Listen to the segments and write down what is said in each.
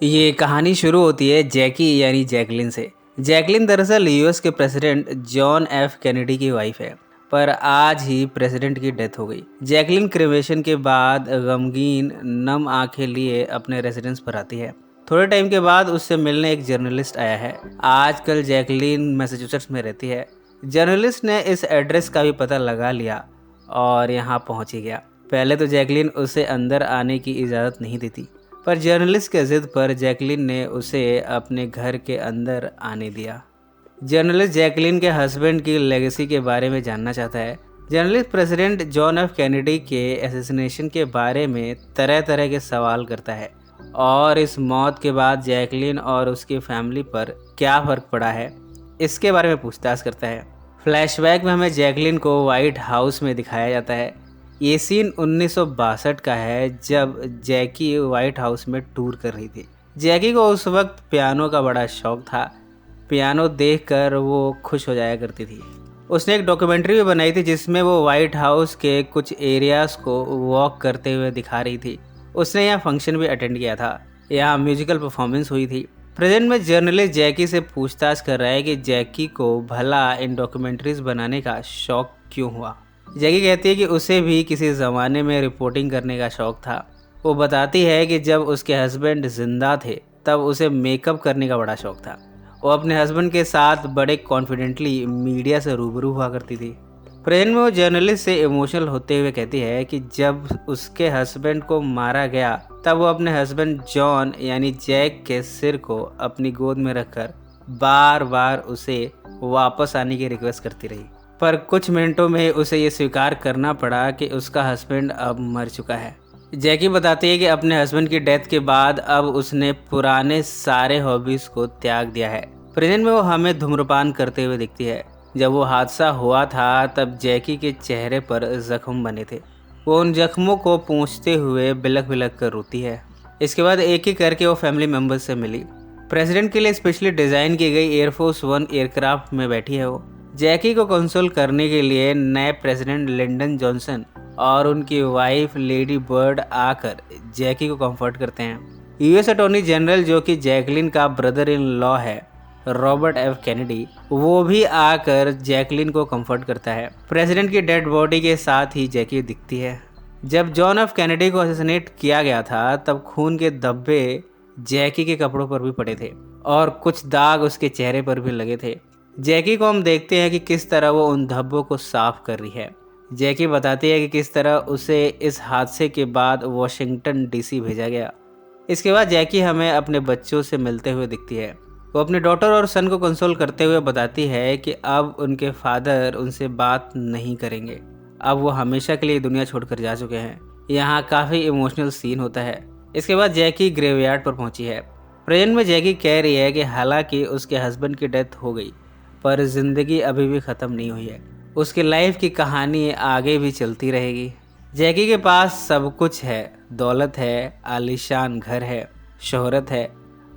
ये कहानी शुरू होती है जैकी यानी जैकलिन से। जैकलिन दरअसल यूएस के प्रेसिडेंट जॉन एफ कैनेडी की वाइफ है, पर आज ही प्रेसिडेंट की डेथ हो गई। जैकलिन क्रिमेशन के बाद गमगीन नम आंखें लिए अपने रेजिडेंस पर आती है। थोड़े टाइम के बाद उससे मिलने एक जर्नलिस्ट आया है। आजकल जैकलिन मैसाचुसेट्स में रहती है। जर्नलिस्ट ने इस एड्रेस का भी पता लगा लिया और यहाँ पहुँच ही गया। पहले तो जैकलिन उसे अंदर आने की इजाज़त नहीं देती, पर जर्नलिस्ट के जिद पर जैकलिन ने उसे अपने घर के अंदर आने दिया। जर्नलिस्ट जैकलिन के हस्बैंड की लेगेसी के बारे में जानना चाहता है। Journalist president John F Kennedy के असैसिनेशन के बारे में तरह तरह के सवाल करता है और इस मौत के बाद जैकलिन और उसकी फैमिली पर क्या फ़र्क पड़ा है, इसके बारे में पूछताछ करता है। फ्लैशबैक में हमें जैकलिन को वाइट हाउस में दिखाया जाता है। ये सीन 1962 का है, जब जैकी वाइट हाउस में टूर कर रही थी। जैकी को उस वक्त पियानो का बड़ा शौक था। पियानो देखकर वो खुश हो जाया करती थी। उसने एक डॉक्यूमेंट्री भी बनाई थी जिसमें वो वाइट हाउस के कुछ एरियाज़ को वॉक करते हुए दिखा रही थी। उसने यहाँ फंक्शन भी अटेंड किया था। यहाँ म्यूजिकल परफॉर्मेंस हुई थी। प्रेजेंट में जर्नलिस्ट जैकी से पूछताछ कर रहा है कि जैकी को भला इन डॉक्यूमेंट्रीज बनाने का शौक क्यों हुआ। जैकी कहती है कि उसे भी किसी ज़माने में रिपोर्टिंग करने का शौक़ था। वो बताती है कि जब उसके हस्बैंड ज़िंदा थे तब उसे मेकअप करने का बड़ा शौक़ था। वो अपने हस्बैंड के साथ बड़े कॉन्फिडेंटली मीडिया से रूबरू हुआ करती थी। प्रेजेंट में वो जर्नलिस्ट से इमोशनल होते हुए कहती है कि जब उसके हस्बैंड को मारा गया तब वो अपने हस्बैंड जॉन यानी जैक के सिर को अपनी गोद में रखकर बार बार उसे वापस आने की रिक्वेस्ट करती रही, पर कुछ मिनटों में उसे ये स्वीकार करना पड़ा कि उसका हस्बैंड अब मर चुका है। जैकी बताती है कि अपने हस्बैंड की डेथ के बाद अब उसने पुराने सारे हॉबीज़ को त्याग दिया है। प्रेजेंट में वो हमें धूम्रपान करते हुए दिखती है। जब वो हादसा हुआ था तब जैकी के चेहरे पर जख्म बने थे। वो उन जख्मों को पोंछते हुए बिलख बिलख कर रोती है। इसके बाद एक एक करके वो फैमिली मेम्बर्स से मिली। प्रेसिडेंट के लिए स्पेशली डिज़ाइन की गई एयरफोर्स 1 एयरक्राफ्ट में बैठी है वो। जैकी को कंसोल करने के लिए नए प्रेसिडेंट लिंडन जॉनसन और उनकी वाइफ लेडी बर्ड आकर जैकी को कंफर्ट करते हैं। यूएस अटॉर्नी जनरल, जो कि जैकलिन का ब्रदर इन लॉ है, रॉबर्ट एफ कैनेडी, वो भी आकर जैकलिन को कंफर्ट करता है। प्रेसिडेंट की डेड बॉडी के साथ ही जैकी दिखती है। जब जॉन एफ कैनेडी को असैसिनेट किया गया था तब खून के धब्बे जैकी के कपड़ों पर भी पड़े थे और कुछ दाग उसके चेहरे पर भी लगे थे। जैकी को हम देखते हैं कि किस तरह वो उन धब्बों को साफ कर रही है। जैकी बताती है कि किस तरह उसे इस हादसे के बाद वॉशिंगटन डीसी भेजा गया। इसके बाद जैकी हमें अपने बच्चों से मिलते हुए दिखती है। वो अपने डॉटर और सन को कंसोल करते हुए बताती है कि अब उनके फादर उनसे बात नहीं करेंगे। अब वो हमेशा के लिए दुनिया छोड़कर जा चुके हैं। यहाँ काफ़ी इमोशनल सीन होता है। इसके बाद जैकी ग्रेवयार्ड पर पहुंची है। प्रेजेंट में जैकी कह रही है कि हालांकि उसके हस्बैंड की डेथ हो गई, पर ज़िंदगी अभी भी ख़त्म नहीं हुई है। उसकी लाइफ की कहानी आगे भी चलती रहेगी। जैकी के पास सब कुछ है, दौलत है, आलीशान घर है, शोहरत है,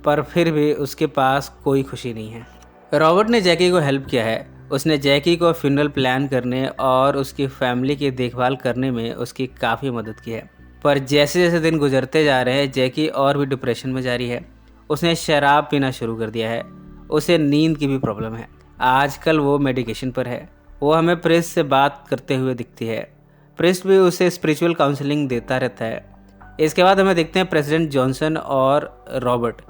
पर फिर भी उसके पास कोई खुशी नहीं है। रॉबर्ट ने जैकी को हेल्प किया है। उसने जैकी को फ्यूनरल प्लान करने और उसकी फैमिली की देखभाल करने में उसकी काफ़ी मदद की है। पर जैसे जैसे दिन गुजरते जा रहे हैं जैकी और भी डिप्रेशन में जा रही है। उसने शराब पीना शुरू कर दिया है। उसे नींद की भी प्रॉब्लम है। आजकल वो मेडिकेशन पर है। वो हमें प्रेस्ट से बात करते हुए दिखती है। प्रेस्ट भी उसे स्पिरिचुअल काउंसलिंग देता रहता है। इसके बाद हमें देखते हैं प्रेसिडेंट जॉनसन और रॉबर्ट।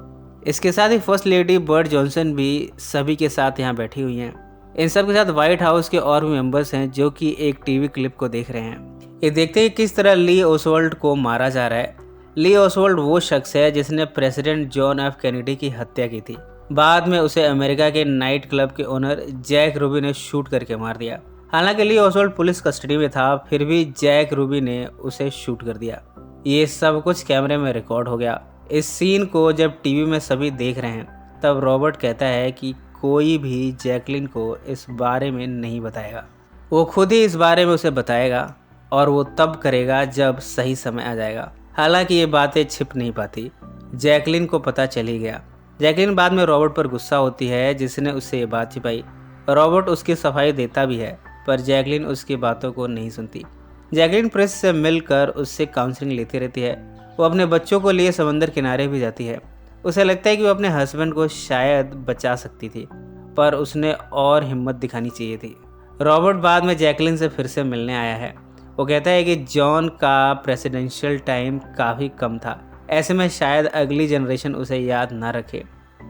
इसके साथ ही फर्स्ट लेडी बर्ड जॉनसन भी सभी के साथ यहाँ बैठी हुई हैं। इन सब के साथ वाइट हाउस के और भी मेंबर्स हैं जो कि एक टीवी क्लिप को देख रहे हैं। ये देखते हैं किस तरह ली ओसवाल्ड को मारा जा रहा है। ली ओसवाल्ड वो शख्स है जिसने प्रेसिडेंट जॉन एफ कैनेडी की हत्या की थी। बाद में उसे अमेरिका के नाइट क्लब के ओनर जैक रूबी ने शूट करके मार दिया। हालांकि ली ओसवाल्ड पुलिस कस्टडी में था, फिर भी जैक रूबी ने उसे शूट कर दिया। ये सब कुछ कैमरे में रिकॉर्ड हो गया। इस सीन को जब टीवी में सभी देख रहे हैं तब रॉबर्ट कहता है कि कोई भी जैकलिन को इस बारे में नहीं बताएगा। वो खुद ही इस बारे में उसे बताएगा और वो तब करेगा जब सही समय आ जाएगा। हालांकि ये बातें छिप नहीं पाती। जैकलिन को पता चल ही गया। जैकलिन बाद में रॉबर्ट पर गुस्सा होती है जिसने उससे ये बात छिपाई। रॉबर्ट उसकी सफाई देता भी है, पर जैकलिन उसकी बातों को नहीं सुनती। जैकलिन प्रेस से मिलकर उससे काउंसलिंग लेती रहती है। वो अपने बच्चों को लिए समंदर किनारे भी जाती है। उसे लगता है कि वो अपने हस्बैंड को शायद बचा सकती थी, पर उसने और हिम्मत दिखानी चाहिए थी। रॉबर्ट बाद में जैकलिन से फिर से मिलने आया है। वो कहता है कि जॉन का प्रेसिडेंशियल टाइम काफ़ी कम था, ऐसे में शायद अगली जनरेशन उसे याद ना रखे।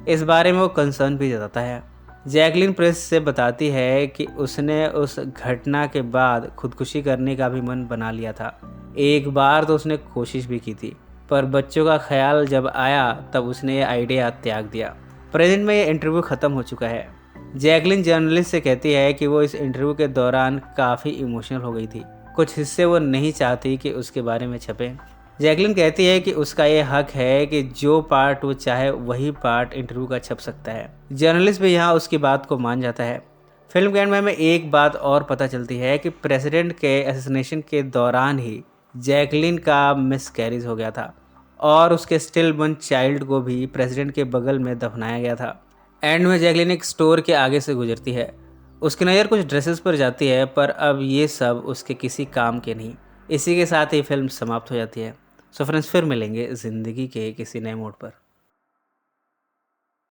इस बारे में वो कंसर्न भी जताता है। जैकलिन प्रेस से बताती है कि उसने उस घटना के बाद खुदकुशी करने का भी मन बना लिया था। एक बार तो उसने कोशिश भी की थी, पर बच्चों का ख्याल जब आया तब उसने ये आइडिया त्याग दिया। प्रेजेंट में ये इंटरव्यू ख़त्म हो चुका है। जैकलिन जर्नलिस्ट से कहती है कि वो इस इंटरव्यू के दौरान काफ़ी इमोशनल हो गई थी। कुछ हिस्से वो नहीं चाहती कि उसके बारे में छपे। जैकलिन कहती है कि उसका ये हक है कि जो पार्ट वो चाहे वही पार्ट इंटरव्यू का छप सकता है। जर्नलिस्ट भी यहाँ उसकी बात को मान जाता है। फिल्म के एंड में हमें एक बात और पता चलती है कि प्रेसिडेंट के असैसिनेशन के दौरान ही जैकलिन का मिसकैरेज हो गया था और उसके स्टिल बर्न चाइल्ड को भी प्रेसिडेंट के बगल में दफनाया गया था। एंड में जैकलिन एक स्टोर के आगे से गुजरती है। उसकी नज़र कुछ ड्रेसेस पर जाती है, पर अब ये सब उसके किसी काम के नहीं। इसी के साथ ही फिल्म समाप्त हो जाती है। सो फ्रेंड्स, फिर मिलेंगे ज़िंदगी के किसी नए मोड़ पर।